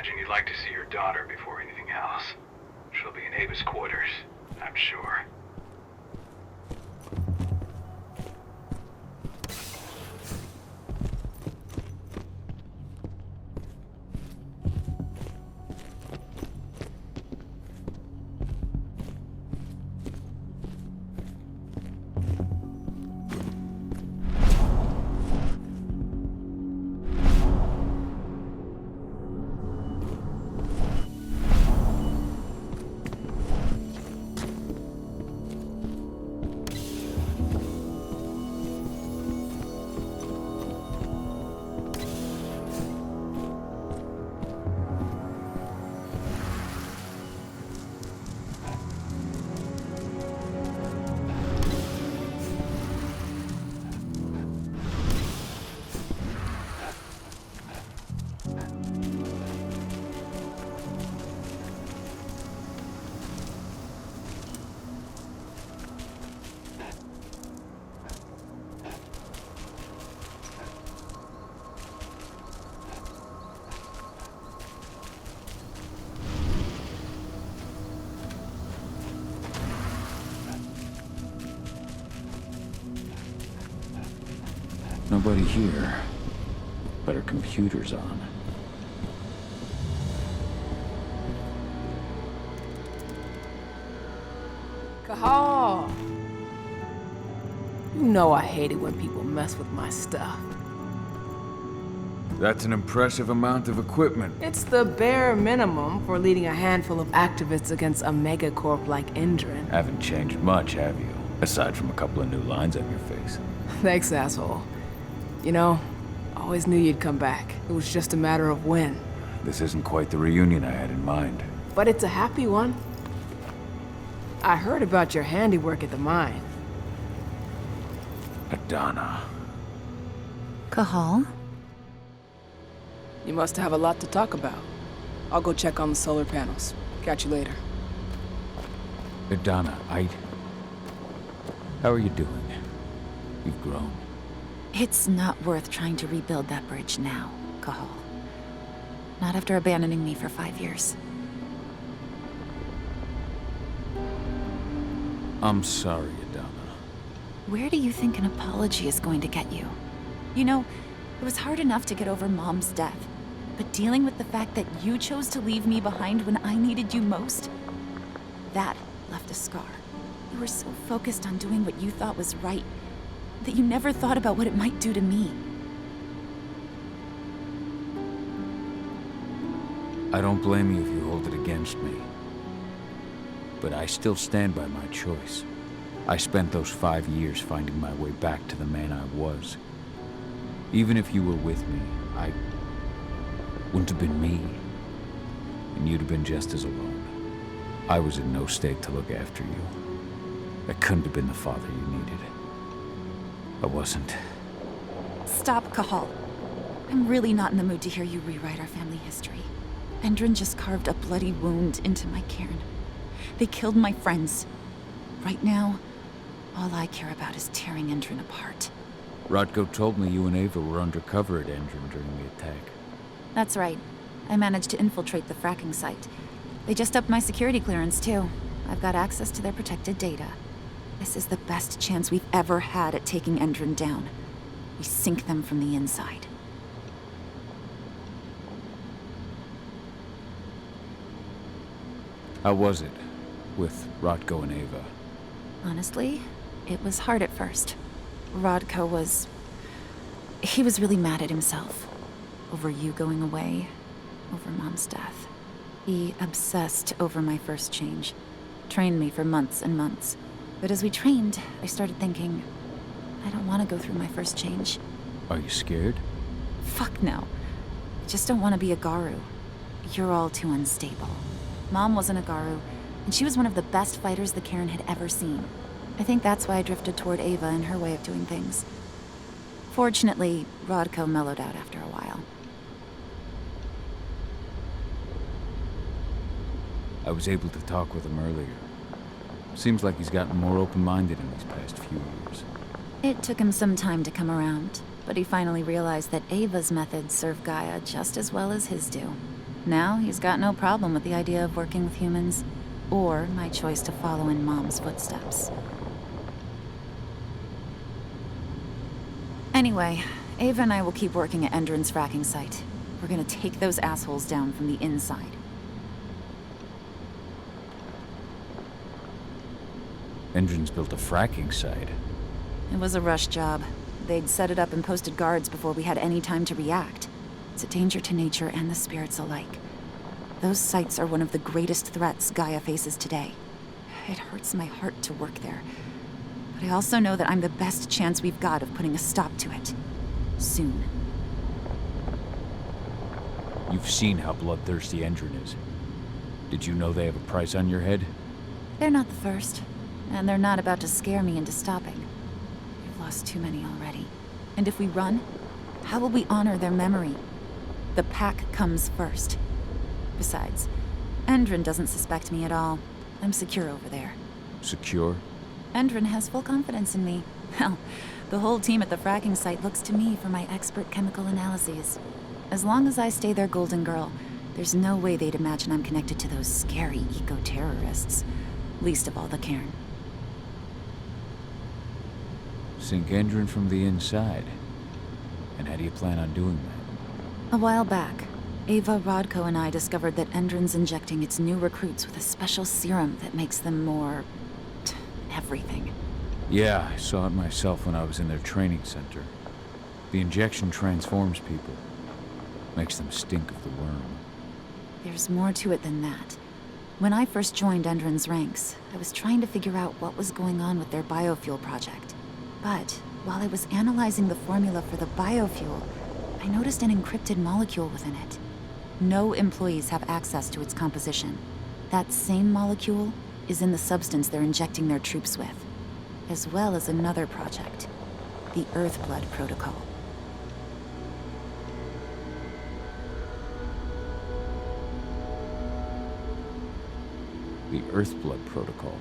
imagine you'd like to see your daughter before anything else. She'll be in Ava's quarters, I'm sure. Nobody here, but her computer's on. Cahal! You know I hate it when people mess with my stuff. That's an impressive amount of equipment. It's the bare minimum for leading a handful of activists against a megacorp like Endron. Haven't changed much, have you? Aside from a couple of new lines on your face. Thanks, asshole. You know, I always knew you'd come back. It was just a matter of when. This isn't quite the reunion I had in mind. But it's a happy one. I heard about your handiwork at the mine. Adana. Cahal? You must have a lot to talk about. I'll go check on the solar panels. Catch you later. Adana, how are you doing? You've grown. It's not worth trying to rebuild that bridge now, Cahal. Not after abandoning me for 5 years. I'm sorry, Adana. Where do you think an apology is going to get you? You know, it was hard enough to get over Mom's death, but dealing with the fact that you chose to leave me behind when I needed you most, that left a scar. You were so focused on doing what you thought was right, that you never thought about what it might do to me. I don't blame you if you hold it against me. But I still stand by my choice. I spent those 5 years finding my way back to the man I was. Even if you were with me, I wouldn't have been me. And you'd have been just as alone. I was in no state to look after you. I couldn't have been the father you needed. I wasn't. Stop, Cahal. I'm really not in the mood to hear you rewrite our family history. Endron just carved a bloody wound into my cairn. They killed my friends. Right now, all I care about is tearing Endron apart. Rodko told me you and Ava were undercover at Endron during the attack. That's right. I managed to infiltrate the fracking site. They just upped my security clearance, too. I've got access to their protected data. This is the best chance we've ever had at taking Endron down. We sink them from the inside. How was it, with Rodko and Ava? Honestly, it was hard at first. Rodko was... he was really mad at himself. Over you going away, over Mom's death. He obsessed over my first change. Trained me for months and months. But as we trained, I started thinking, I don't want to go through my first change. Are you scared? Fuck no. I just don't want to be a Garu. You're all too unstable. Mom wasn't a Garu, and she was one of the best fighters the Cairn had ever seen. I think that's why I drifted toward Ava and her way of doing things. Fortunately, Rodko mellowed out after a while. I was able to talk with him earlier. Seems like he's gotten more open-minded in these past few years. It took him some time to come around, but he finally realized that Ava's methods serve Gaia just as well as his do. Now he's got no problem with the idea of working with humans, or my choice to follow in Mom's footsteps. Anyway, Ava and I will keep working at Endron's fracking site. We're gonna take those assholes down from the inside. Endron's built a fracking site. It was a rush job. They'd set it up and posted guards before we had any time to react. It's a danger to nature and the spirits alike. Those sites are one of the greatest threats Gaia faces today. It hurts my heart to work there. But I also know that I'm the best chance we've got of putting a stop to it. Soon. You've seen how bloodthirsty Endron is. Did you know they have a price on your head? They're not the first, and they're not about to scare me into stopping. We've lost too many already. And if we run, how will we honor their memory? The pack comes first. Besides, Endron doesn't suspect me at all. I'm secure over there. Secure? Endron has full confidence in me. Hell, the whole team at the fracking site looks to me for my expert chemical analyses. As long as I stay their golden girl, there's no way they'd imagine I'm connected to those scary eco-terrorists. Least of all the Cairn. Sink Endron from the inside. And how do you plan on doing that? A while back, Ava, Rodko, and I discovered that Endron's injecting its new recruits with a special serum that makes them more... everything. Yeah, I saw it myself when I was in their training center. The injection transforms people. Makes them stink of the worm. There's more to it than that. When I first joined Endron's ranks, I was trying to figure out what was going on with their biofuel project. But while I was analyzing the formula for the biofuel, I noticed an encrypted molecule within it. No employees have access to its composition. That same molecule is in the substance they're injecting their troops with, as well as another project, the Earthblood protocol. The Earthblood protocol.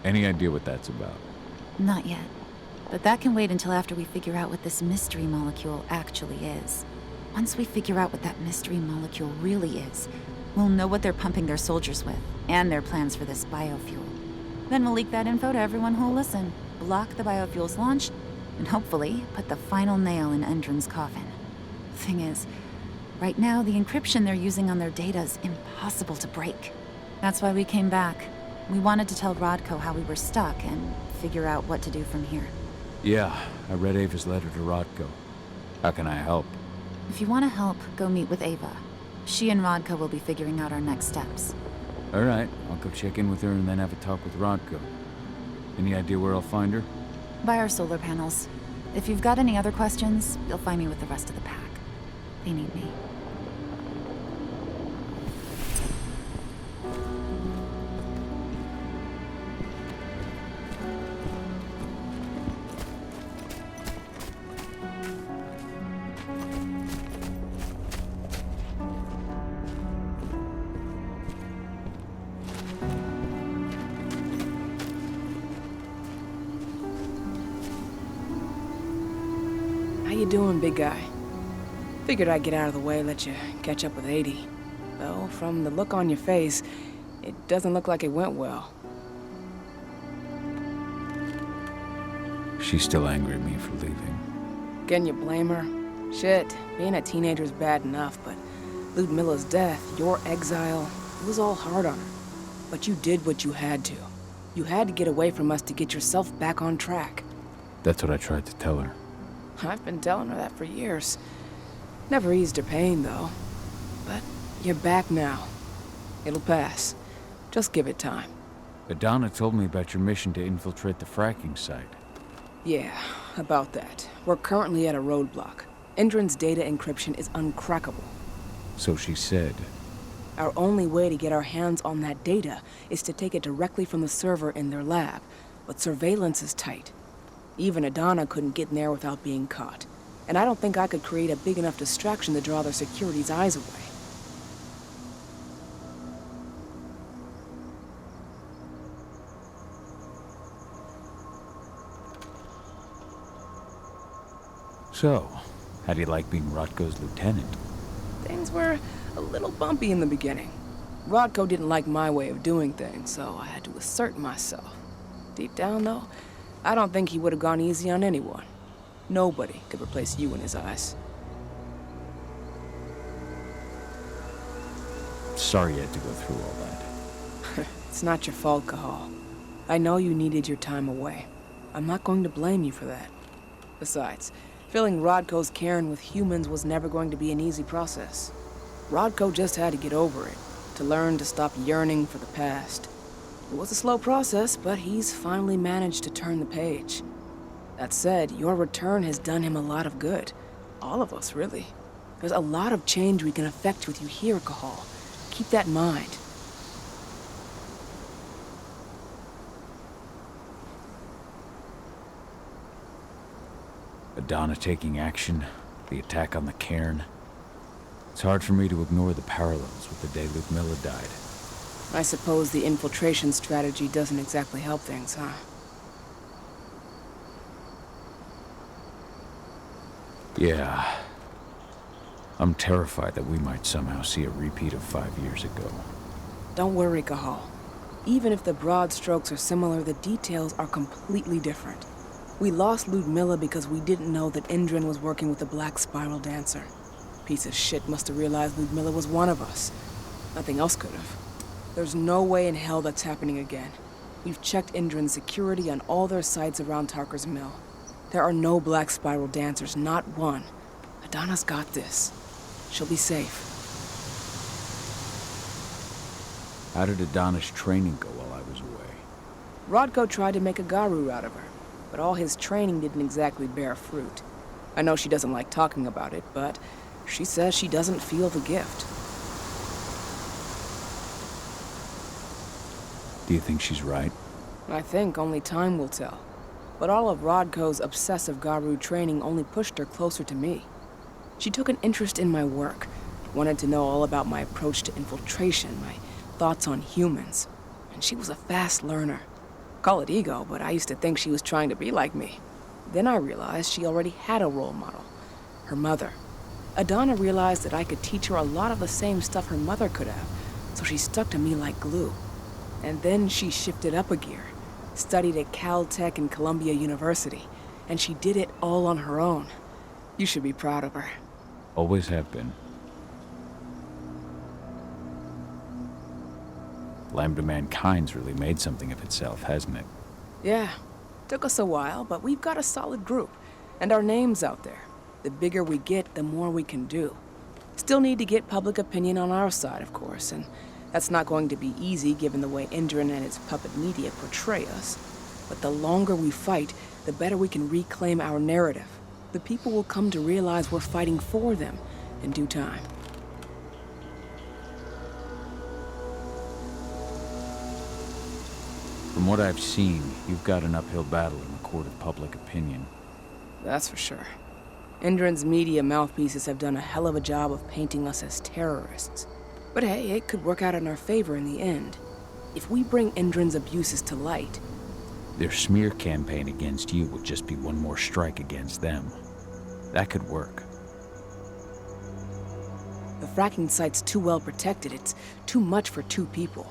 Any idea what that's about? Not yet. But that can wait until after we figure out what this mystery molecule actually is. Once we figure out what that mystery molecule really is, we'll know what they're pumping their soldiers with, and their plans for this biofuel. Then we'll leak that info to everyone who'll listen, block the biofuel's launch, and hopefully put the final nail in Endron's coffin. Thing is, right now the encryption they're using on their data is impossible to break. That's why we came back. We wanted to tell Rodko how we were stuck and figure out what to do from here. Yeah, I read Ava's letter to Rodko. How can I help? If you want to help, go meet with Ava. She and Rodko will be figuring out our next steps. All right, I'll go check in with her and then have a talk with Rodko. Any idea where I'll find her? By our solar panels. If you've got any other questions, you'll find me with the rest of the pack. They need me. How you doing, big guy? Figured I'd get out of the way, let you catch up with 80. Though, from the look on your face, it doesn't look like it went well. She's still angry at me for leaving. Can you blame her? Shit, being a teenager's bad enough, but Ludmilla's death, your exile, it was all hard on her. But you did what you had to. You had to get away from us to get yourself back on track. That's what I tried to tell her. I've been telling her that for years. Never eased her pain, though. But you're back now. It'll pass. Just give it time. Adana told me about your mission to infiltrate the fracking site. Yeah, about that. We're currently at a roadblock. Endron's data encryption is uncrackable. So she said. Our only way to get our hands on that data is to take it directly from the server in their lab, but surveillance is tight. Even Adana couldn't get in there without being caught. And I don't think I could create a big enough distraction to draw their security's eyes away. So, how do you like being Rotko's lieutenant? things were a little bumpy in the beginning. Rodko didn't like my way of doing things, so I had to assert myself. Deep down, though, I don't think he would have gone easy on anyone. Nobody could replace you in his eyes. Sorry you had to go through all that. It's not your fault, Cahal. I know you needed your time away. I'm not going to blame you for that. Besides, filling Rodko's cairn with humans was never going to be an easy process. Rodko just had to get over it, to learn to stop yearning for the past. It was a slow process, but he's finally managed to turn the page. That said, your return has done him a lot of good. All of us, really. There's a lot of change we can effect with you here, Cahal. Keep that in mind. Adana taking action, the attack on the cairn. It's hard for me to ignore the parallels with the day Ludmilla died. I suppose the infiltration strategy doesn't exactly help things, huh? Yeah. I'm terrified that we might somehow see a repeat of 5 years ago. Don't worry, Cahal. Even if the broad strokes are similar, the details are completely different. We lost Ludmilla because we didn't know that Indran was working with the Black Spiral Dancer. Piece of shit must have realized Ludmilla was one of us. Nothing else could have. There's no way in hell that's happening again. We've checked Indran's security on all their sites around Tarker's Mill. There are no Black Spiral Dancers, not one. Adana's got this. She'll be safe. How did Adana's training go while I was away? Rodko tried to make a Garu out of her, but all his training didn't exactly bear fruit. I know she doesn't like talking about it, but she says she doesn't feel the gift. Do you think she's right? I think only time will tell. But all of Rodko's obsessive Garu training only pushed her closer to me. She took an interest in my work, wanted to know all about my approach to infiltration, my thoughts on humans, and she was a fast learner. Call it ego, but I used to think she was trying to be like me. Then I realized she already had a role model, her mother. Adana realized that I could teach her a lot of the same stuff her mother could have, so she stuck to me like glue. And then she shifted up a gear, studied at Caltech and Columbia University, and she did it all on her own. You should be proud of her. Always have been. Lambda Mankind's really made something of itself, hasn't it? Yeah, took us a while, but we've got a solid group, and our name's out there. The bigger we get, the more we can do. Still need to get public opinion on our side, of course, and that's not going to be easy given the way Indran and his puppet media portray us. But the longer we fight, the better we can reclaim our narrative. The people will come to realize we're fighting for them in due time. From what I've seen, you've got an uphill battle in the court of public opinion. That's for sure. Indran's media mouthpieces have done a hell of a job of painting us as terrorists. But hey, it could work out in our favor in the end. If we bring Indran's abuses to light... Their smear campaign against you would just be one more strike against them. That could work. The fracking site's too well protected. It's too much for two people.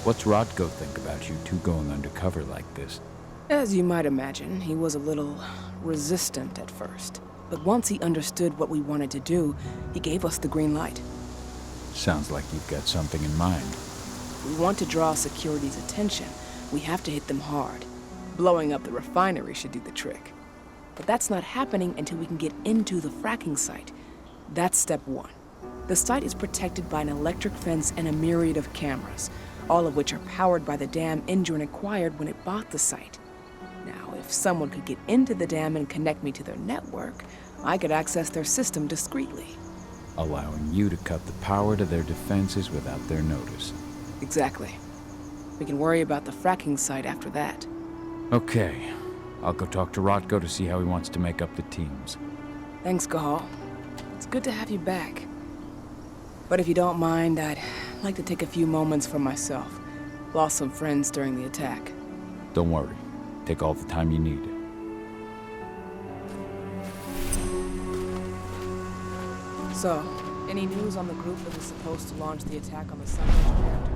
What's Rodko think about you two going undercover like this? As you might imagine, he was a little resistant at first. But once he understood what we wanted to do, he gave us the green light. Sounds like you've got something in mind. If we want to draw security's attention, we have to hit them hard. Blowing up the refinery should do the trick. But that's not happening until we can get into the fracking site. That's step one. The site is protected by an electric fence and a myriad of cameras, all of which are powered by the dam Indran acquired when it bought the site. Now, if someone could get into the dam and connect me to their network, I could access their system discreetly. Allowing you to cut the power to their defenses without their notice. Exactly. We can worry about the fracking site after that. Okay. I'll go talk to Rodko to see how he wants to make up the teams. Thanks, Cahal. It's good to have you back. But if you don't mind, I'd like to take a few moments for myself. Lost some friends during the attack. Don't worry. Take all the time you need. So, any news on the group that was supposed to launch the attack on the Sunridge reactor?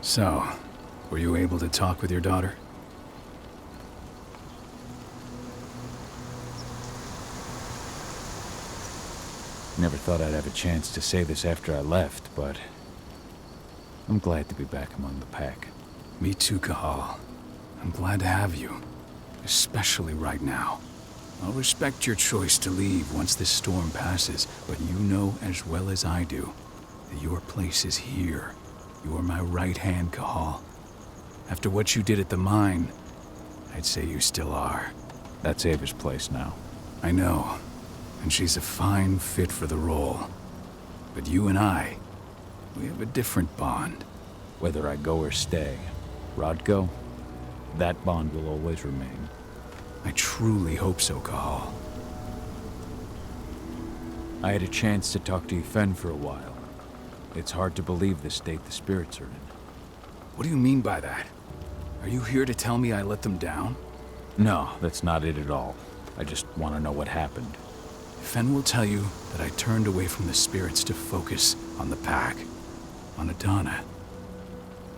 So, were you able to talk with your daughter? Never thought I'd have a chance to say this after I left, but I'm glad to be back among the pack. Me too, Cahal. I'm glad to have you, especially right now. I'll respect your choice to leave once this storm passes, but you know as well as I do that your place is here. You are my right hand, Cahal. After what you did at the mine, I'd say you still are. That's Ava's place now. I know, and she's a fine fit for the role. But you and I, we have a different bond. Whether I go or stay, Rodko, that bond will always remain. I truly hope so, Cahal. I had a chance to talk to Yfen for a while. It's hard to believe the state the spirits are in. What do you mean by that? Are you here to tell me I let them down? No, that's not it at all. I just want to know what happened. Fen will tell you that I turned away from the spirits to focus on the pack, on Adana.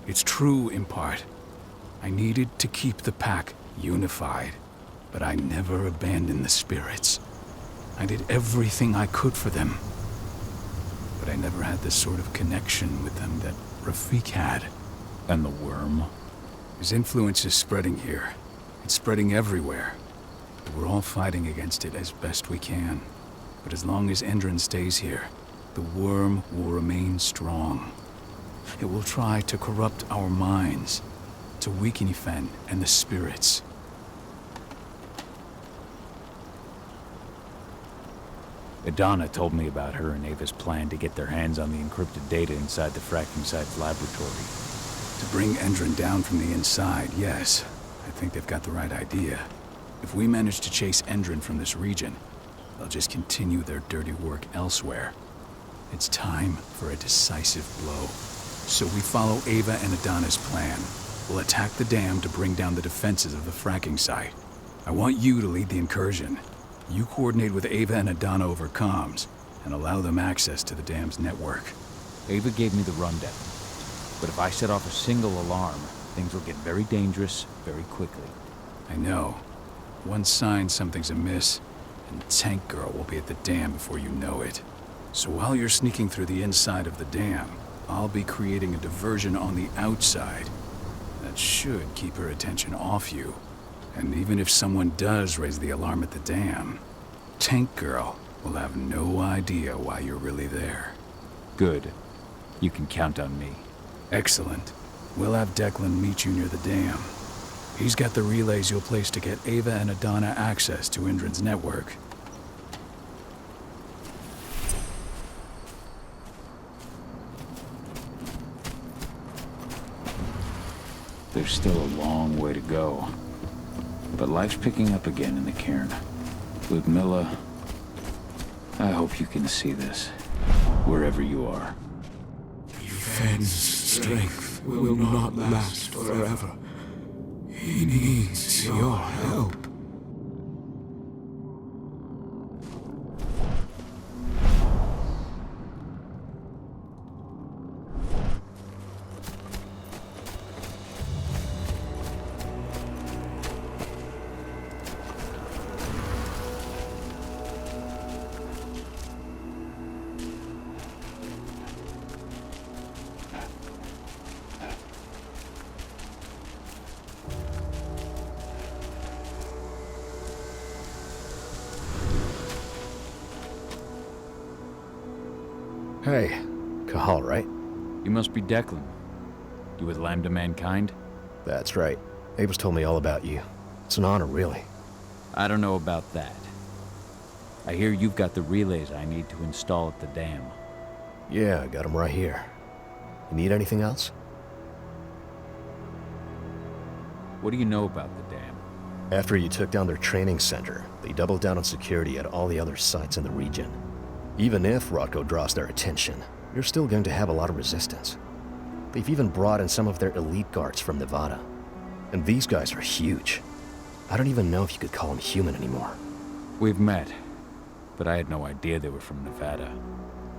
It's true in part. I needed to keep the pack unified, but I never abandoned the spirits. I did everything I could for them, but I never had the sort of connection with them that Rafik had. And the worm? His influence is spreading here. It's spreading everywhere. We're all fighting against it as best we can. But as long as Endron stays here, the worm will remain strong. It will try to corrupt our minds, to weaken Yfen and the spirits. Adana told me about her and Ava's plan to get their hands on the encrypted data inside the fracking site's laboratory. To bring Endron down from the inside, yes. I think they've got the right idea. If we manage to chase Endron from this region, they'll just continue their dirty work elsewhere. It's time for a decisive blow. So we follow Ava and Adana's plan. We'll attack the dam to bring down the defenses of the fracking site. I want you to lead the incursion. You coordinate with Ava and Adana over comms, and allow them access to the dam's network. Ava gave me the rundown. But if I set off a single alarm, things will get very dangerous very quickly. I know. One sign something's amiss, and Tank Girl will be at the dam before you know it. So while you're sneaking through the inside of the dam, I'll be creating a diversion on the outside. That should keep her attention off you. And even if someone does raise the alarm at the dam, Tank Girl will have no idea why you're really there. Good. You can count on me. Excellent. We'll have Declan meet you near the dam. He's got the relays you'll place to get Ava and Adana access to Endron's network. There's still a long way to go. But life's picking up again in the cairn. Ludmilla, I hope you can see this, wherever you are. Fen's strength will not last forever. He needs your help. Hey, Cahal, right? You must be Declan. You with Lambda Mankind? That's right. Ava's told me all about you. It's an honor, really. I don't know about that. I hear you've got the relays I need to install at the dam. Yeah, I got them right here. You need anything else? What do you know about the dam? After you took down their training center, they doubled down on security at all the other sites in the region. Even if Rodko draws their attention, you're still going to have a lot of resistance. They've even brought in some of their elite guards from Nevada. And these guys are huge. I don't even know if you could call them human anymore. We've met, but I had no idea they were from Nevada.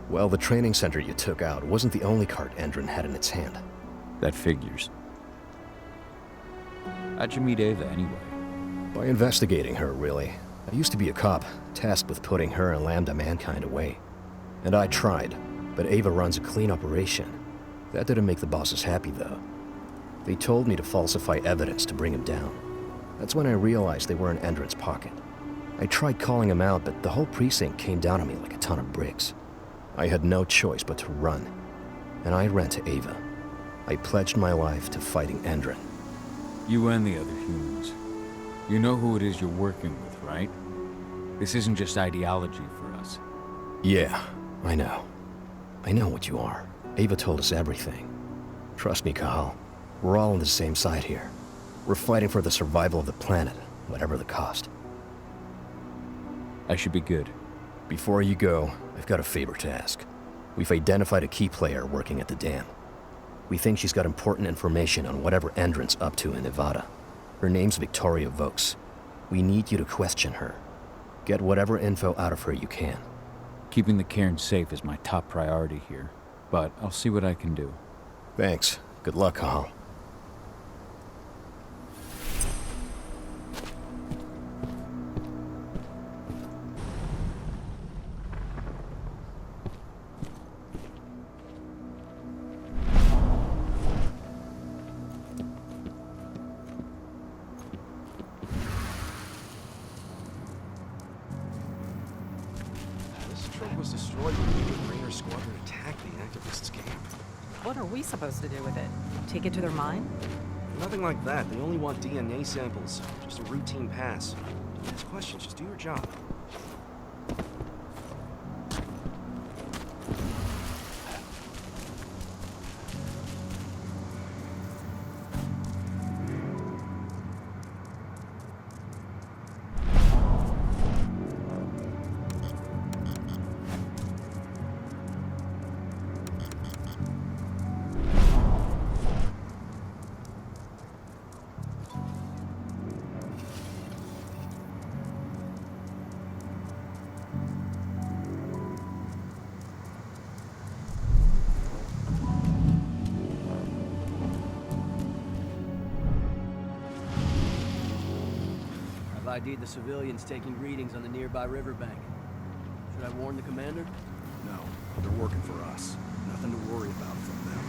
Well, the training center you took out wasn't the only card Endron had in its hand. That figures. How'd you meet Ava, anyway? By investigating her, really. I used to be a cop, tasked with putting her and Lambda Mankind away. And I tried, but Ava runs a clean operation. That didn't make the bosses happy, though. They told me to falsify evidence to bring him down. That's when I realized they were in Endron's pocket. I tried calling him out, but the whole precinct came down on me like a ton of bricks. I had no choice but to run. And I ran to Ava. I pledged my life to fighting Endron. You and the other humans. You know who it is you're working with, right? This isn't just ideology for us. Yeah, I know. I know what you are. Ava told us everything. Trust me, Kahal. We're all on the same side here. We're fighting for the survival of the planet, whatever the cost. I should be good. Before you go, I've got a favor to ask. We've identified a key player working at the dam. We think she's got important information on whatever Endron's up to in Nevada. Her name's Victoria Vokes. We need you to question her. Get whatever info out of her you can. Keeping the cairn safe is my top priority here, but I'll see what I can do. Thanks. Good luck, Kahal. Was destroyed when the Raider squadron attacked the activists' camp. What are we supposed to do with it? Take it to their mine? Nothing like that. They only want DNA samples. Just a routine pass. Don't ask questions. Just do your job. ID'd the civilians taking readings on the nearby riverbank. Should I warn the commander? No, they're working for us. Nothing to worry about from them.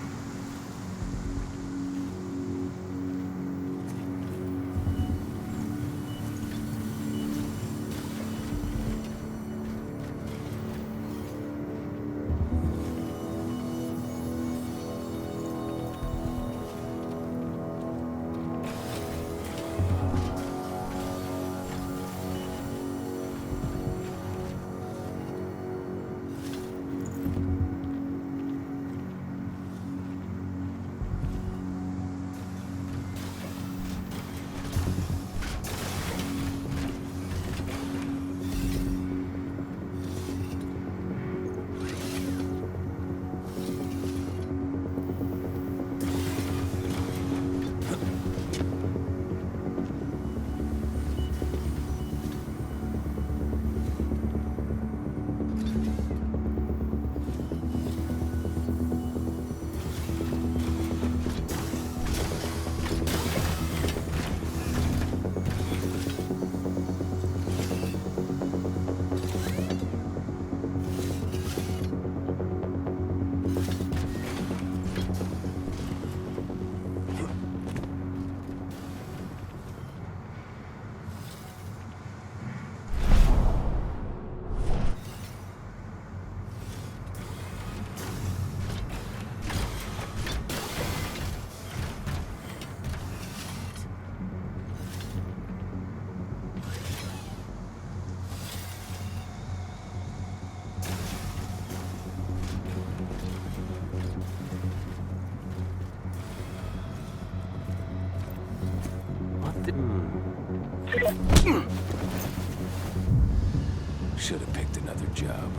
Should have picked another job.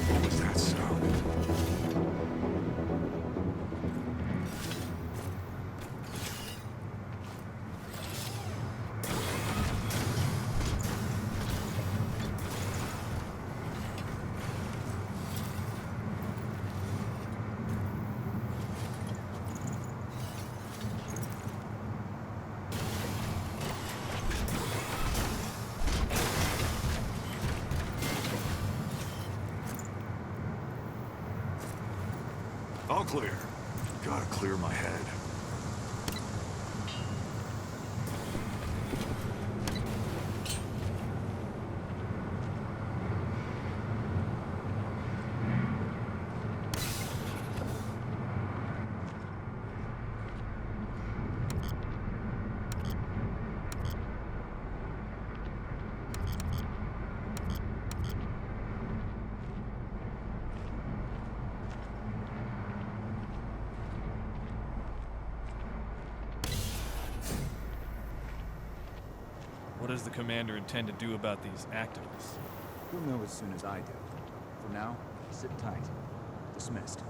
What was that sound? All clear. Gotta clear my head. What does the commander intend to do about these activists? You'll know as soon as I do. For now, sit tight. Dismissed.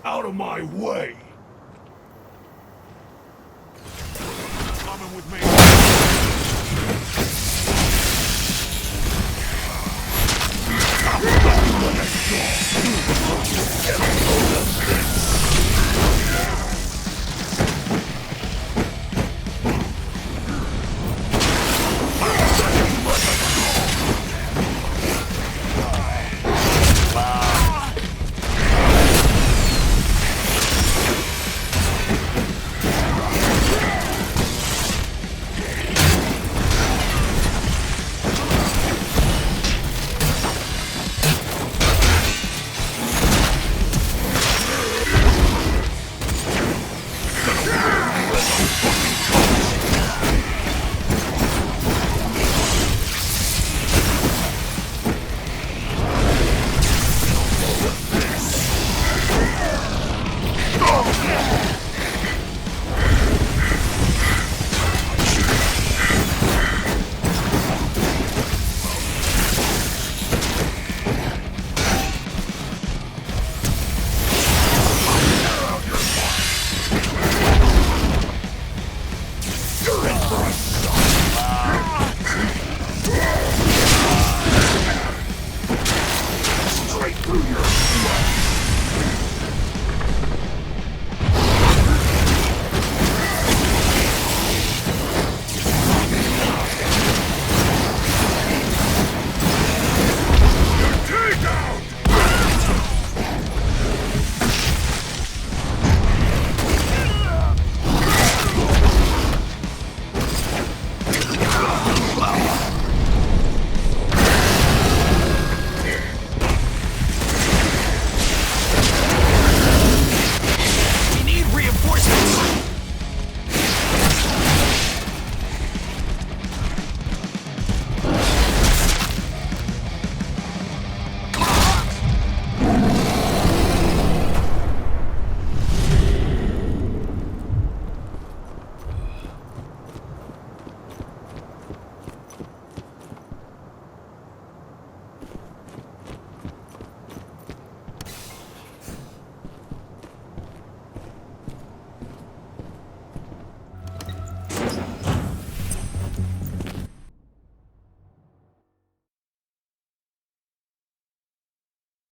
Out of my way! Coming with me. Let's go.